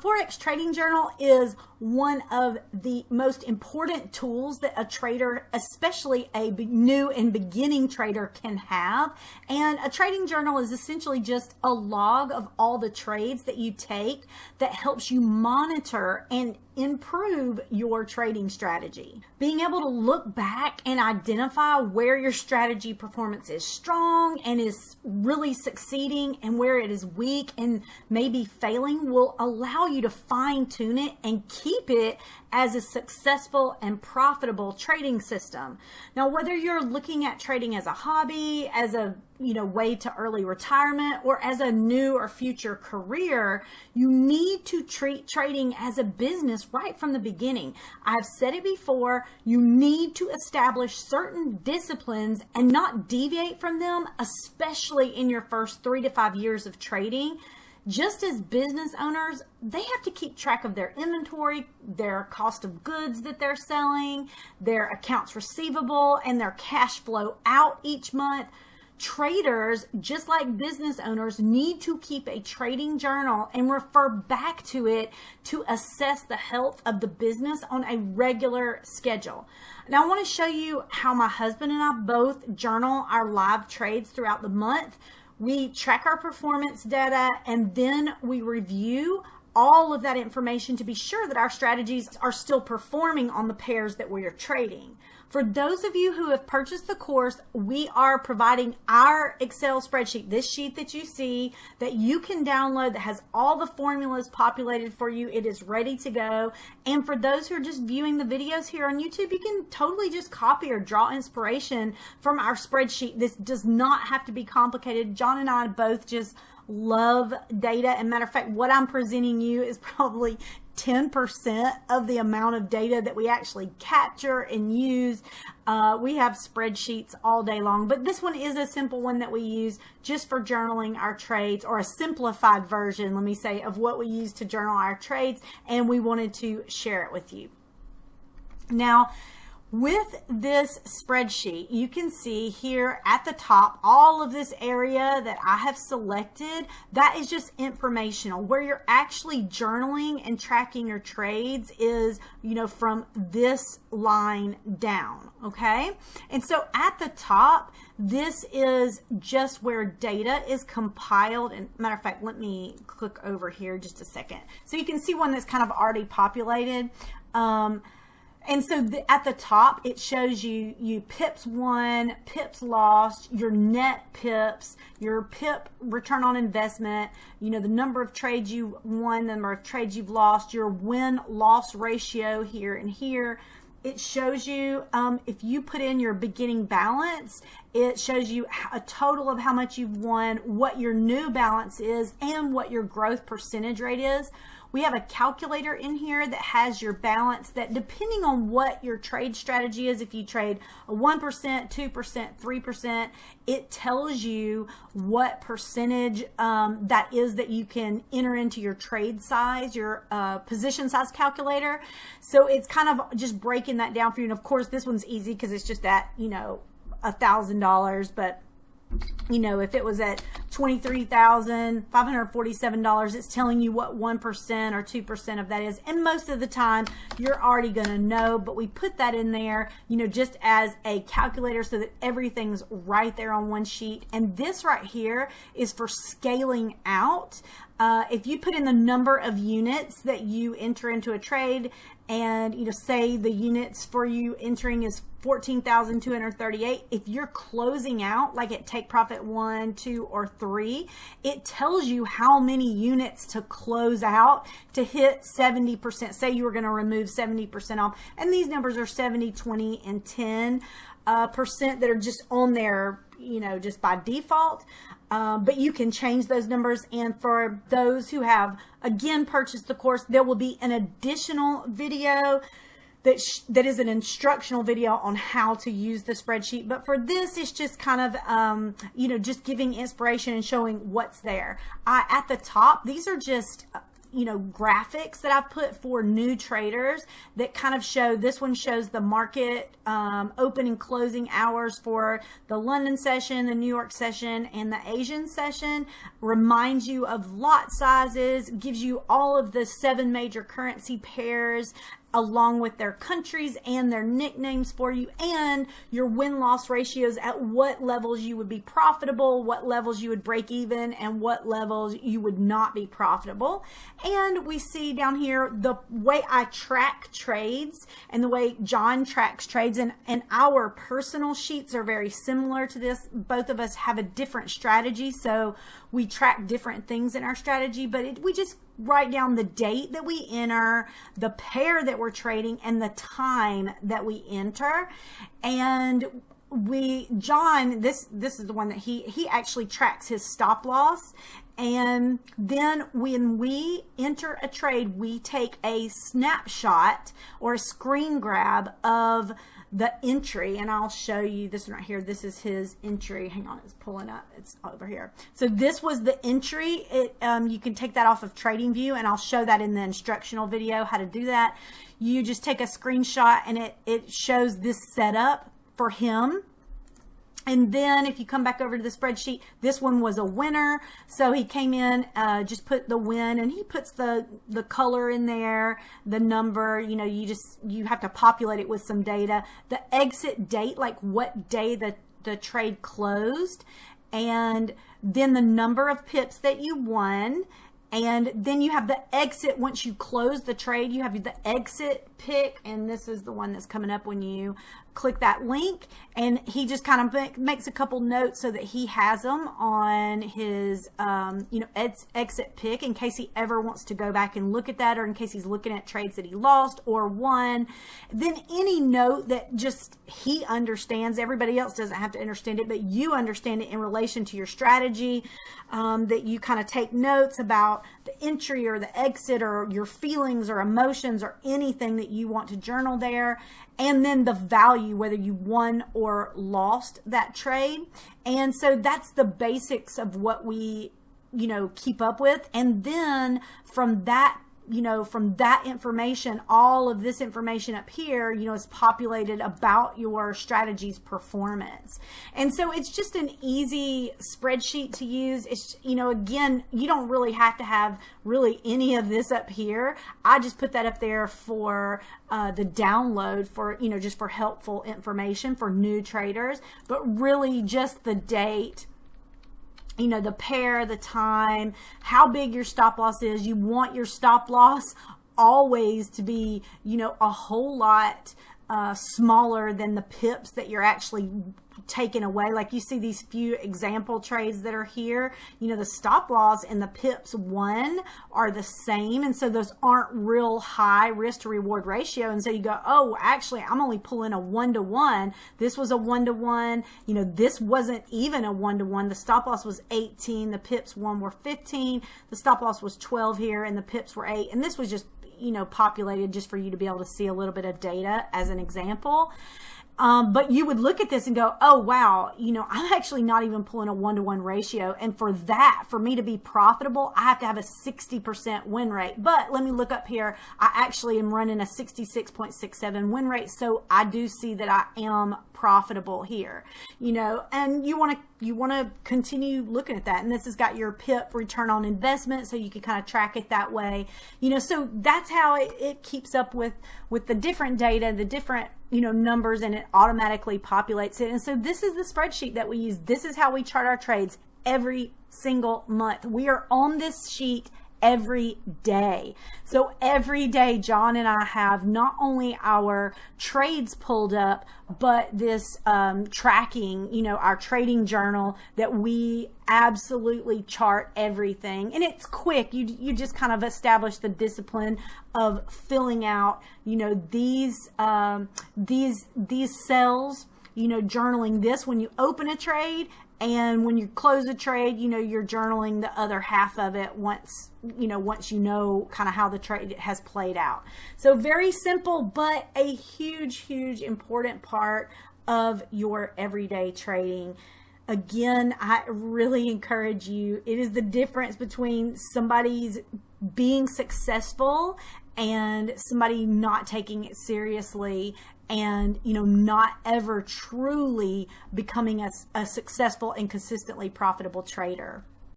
Forex trading journal is one of the most important tools that a trader, especially a new and beginning trader, can have. And a trading journal is essentially just a log of all the trades that you take that helps you monitor and improve your trading strategy. Being able to look back and identify where your strategy performance is strong and is really succeeding and where it is weak and maybe failing will allow you to fine-tune it and keep it as a successful and profitable trading system. Now, whether you're looking at trading as a hobby, as a way to early retirement, or as a new or future career, you need to treat trading as a business right from the beginning. I've said it before, you need to establish certain disciplines and not deviate from them, especially in your first 3 to 5 years of trading. Just as business owners, they have to keep track of their inventory, their cost of goods that they're selling, their accounts receivable, and their cash flow out each month. Traders, just like business owners, need to keep a trading journal and refer back to it to assess the health of the business on a regular schedule. Now, I want to show you how my husband and I both journal our live trades throughout the month. We track our performance data and then we review all of that information to be sure that our strategies are still performing on the pairs that we are trading. For those of you who have purchased the course, we are providing our Excel spreadsheet, this sheet that you see that you can download that has all the formulas populated for you. It is ready to go. And for those who are just viewing the videos here on YouTube, you can totally just copy or draw inspiration from our spreadsheet. This does not have to be complicated. John and I both just love data. And matter of fact, what I'm presenting you is probably 10% of the amount of data that we actually capture and use. We have spreadsheets all day long, but this one is a simple one that we use just for journaling our trades, or a simplified version, let me say, of what we use to journal our trades, and we wanted to share it with you. Now, with this spreadsheet, you can see here at the top, all of this area that I have selected, that is just informational. Where you're actually journaling and tracking your trades is, from this line down, okay? And so at the top, this is just where data is compiled. And matter of fact, let me click over here just a second. So you can see one that's kind of already populated. And so at the top, it shows you pips won, pips lost, your net pips, your pip return on investment, the number of trades you won, the number of trades you've lost, your win-loss ratio here and here. It shows you, if you put in your beginning balance, it shows you a total of how much you've won, what your new balance is, and what your growth percentage rate is. We have a calculator in here that has your balance that, depending on what your trade strategy is, if you trade a 1%, 2%, 3%, it tells you what percentage that is that you can enter into your trade size, your position size calculator. So it's kind of just breaking that down for you. And of course, this one's easy because it's just at, $1,000, but if it was at $23,547, it's telling you what 1% or 2% of that is. And most of the time, you're already going to know, but we put that in there, just as a calculator so that everything's right there on one sheet. And this right here is for scaling out. If you put in the number of units that you enter into a trade, and say the units for you entering is 14,238, if you're closing out like at take profit 1, 2, or 3, it tells you how many units to close out to hit 70%. Say you were going to remove 70% off, and these numbers are 70, 20, and 10% that are just on there, just by default. But you can change those numbers. And for those who have, again, purchased the course, there will be an additional video that is an instructional video on how to use the spreadsheet. But for this, it's just kind of, just giving inspiration and showing what's there. At the top, these are just graphics that I've put for new traders that kind of show, this one shows the market open and closing hours for the London session, the New York session, and the Asian session. Reminds you of lot sizes, gives you all of the 7 major currency pairs along with their countries and their nicknames for you, and your win-loss ratios at what levels you would be profitable, what levels you would break even, and what levels you would not be profitable. And we see down here the way I track trades and the way John tracks trades, and our personal sheets are very similar to this. Both of us have a different strategy, so we track different things in our strategy, but we just write down the date that we enter, the pair that we're trading, and the time that we enter. And John, this is the one that he actually tracks his stop loss. And then when we enter a trade, we take a snapshot or a screen grab of the entry, and I'll show you this one right here. This is his entry. Hang on, it's pulling up. It's over here. So this was the entry. You can take that off of TradingView, and I'll show that in the instructional video how to do that. You just take a screenshot, and it shows this setup for him. And then if you come back over to the spreadsheet, this one was a winner. So he came in, just put the win, and he puts the color in there, the number, you have to populate it with some data. The exit date, like what day the trade closed, and then the number of pips that you won. And then you have the exit. Once you close the trade, you have the exit pick, and this is the one that's coming up when you click that link. And he just kind of makes a couple notes so that he has them on his exit pick in case he ever wants to go back and look at that, or in case he's looking at trades that he lost or won. Then any note that just he understands, everybody else doesn't have to understand it, but you understand it in relation to your strategy, that you kind of take notes about the entry or the exit or your feelings or emotions or anything that you want to journal there. And then the value, whether you won or lost that trade. And so that's the basics of what we, keep up with. And then from that information, all of this information up here, is populated about your strategy's performance. And so it's just an easy spreadsheet to use. It's, again, you don't really have to have really any of this up here. I just put that up there for the download for, just for helpful information for new traders, but really just the date, the pair, the time, how big your stop loss is. You want your stop loss always to be, a whole lot smaller than the pips that you're actually taken away. Like you see these few example trades that are here, the stop loss and the pips won are the same. And so those aren't real high risk to reward ratio. And so you go, oh, actually, I'm only pulling a 1-to-1. This was a 1-to-1. This wasn't even a 1-to-1. The stop loss was 18. The pips won were 15. The stop loss was 12 here and the pips were 8. And this was just, populated just for you to be able to see a little bit of data as an example. But you would look at this and go, oh, wow, I'm actually not even pulling a 1-to-1 ratio. And for me to be profitable, I have to have a 60% win rate. But let me look up here. I actually am running a 66.67 win rate. So I do see that I am profitable here, and you want to continue looking at that. And this has got your PIP return on investment, so you can kind of track it that way, so that's how it keeps up with the different data, the different numbers, and it automatically populates it. And so this is the spreadsheet that we use. This is how we chart our trades every single month. We are on this sheet every day. So every day, John and I have not only our trades pulled up, but this tracking, our trading journal that we absolutely chart everything. And it's quick. You just kind of establish the discipline of filling out, these cells, journaling this when you open a trade. And when you close a trade, you're journaling the other half of it once you know kind of how the trade has played out. So very simple, but a huge, huge important part of your everyday trading. Again, I really encourage you. It is the difference between somebody's being successful and somebody not taking it seriously and, you know, not ever truly becoming a successful and consistently profitable trader.